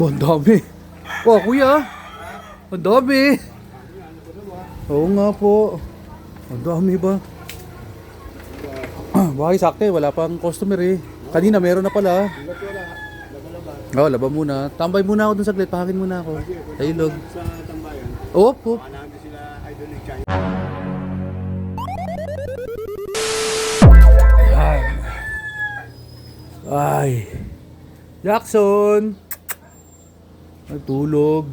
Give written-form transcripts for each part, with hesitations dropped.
Ang dami. Oh, kuya. Ang dami. Oo nga po. Ang dami ba? Bakit sakto eh. Wala pang customer eh. Kanina meron na pala. Oo, laba muna. Tambay muna ako dun saglit. Pahakin muna ako. Sa ilog. Sa tambayan, Opo. namin sila idol ni Chay. Ay. Jackson. Natulog.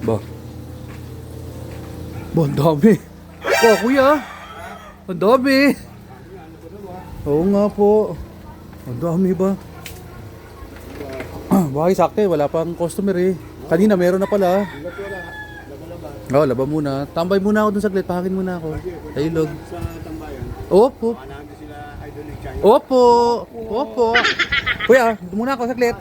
Ba? Ang dami. Oh, kuya. Ang dami. Oo nga po. Ang dami ba? Bakit sakto eh. Wala pang customer eh. Kanina meron na pala. Oo, laba muna. Tambay muna ako dun saglit. Pahakin muna ako. Sa ilog. Sa tambayan, Opo. namin sila idol ni Chay. Opo. Opo. Kuya, dito muna ako saglit.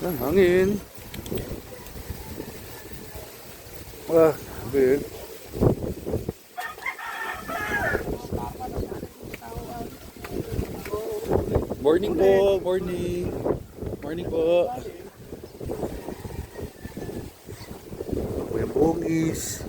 Ang hangin. Hangin. Morning po, morning. Morning po. Kuya Bongis.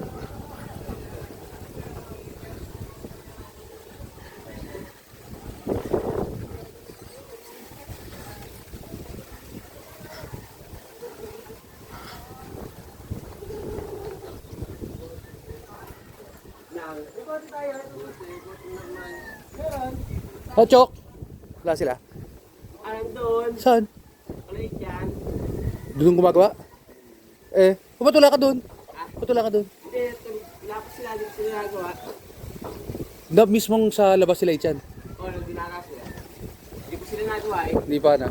Oh, Chok. Wala sila. Andun, Saan? ulit yan. Doon gumagawa? Eh, patula ka doon. Patula ka doon. Hindi, lapos sila dito sila nagawa. Na mismong sa labas sila ityan. O, nang dinakas sila. Hindi ko sila nagawa eh. Hindi pa na.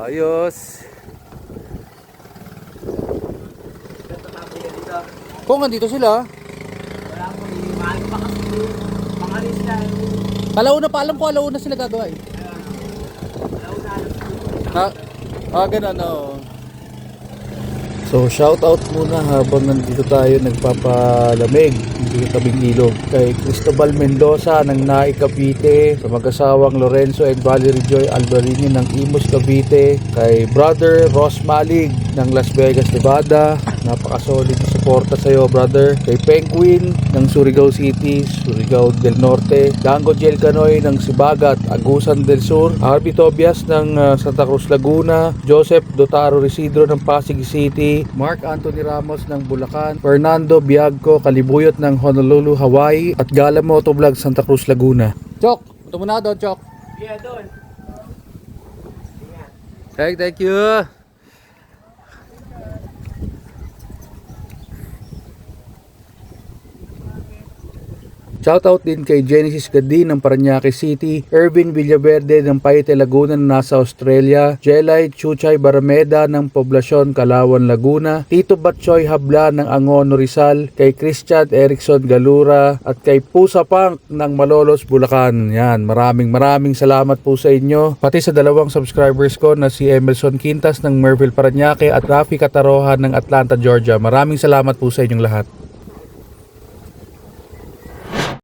Ayos. Natatapo na dito. Kung andito sila, Wala ko eh. Mahal pa kasi yung pangalis sila yung alauna pa, alam ko alauna sila gagawa eh. alauna alam Ha? Ganun, no. So, shout out muna habang nandito tayo nagpapalamig dito sa tabing ilog kay Cristobal Mendoza ng Naik Cavite, sa mag-asawang Lorenzo and Valerie Joy Alvarini ng Imus Cavite, kay brother Ross Malig ng Las Vegas, Nevada, napaka-solid na suporta sa iyo brother, kay Penguin ng Surigao City, Surigao del Norte, Dango Gel Canoy ng Sibagat, Agusan del Sur, Harvey Tobias ng Santa Cruz Laguna, Joseph Dotaro Residro ng Pasig City, Mark Anthony Ramos ng Bulacan, Fernando Biagco Kalibuyot ng Honolulu, Hawaii, at Gala Motovlog Santa Cruz Laguna. Chok, punta mo na doon, Chok. Yeah, doon. Thank you. Shoutout din kay Genesis Gadin ng Parañaque City, Ervin Villaverde ng Paite Laguna na nasa Australia, Jelay Chuchay Barameda ng Poblasyon Kalawan Laguna, Tito Batchoy Habla ng Angono Rizal, kay Christian Erickson Galura, at kay Pusa Punk ng Malolos Bulacan. Yan, maraming salamat po sa inyo. Pati sa dalawang subscribers ko na si Emerson Quintas ng Merville Parañaque at Rafi Kataroha ng Atlanta, Georgia. Maraming salamat po sa inyong lahat.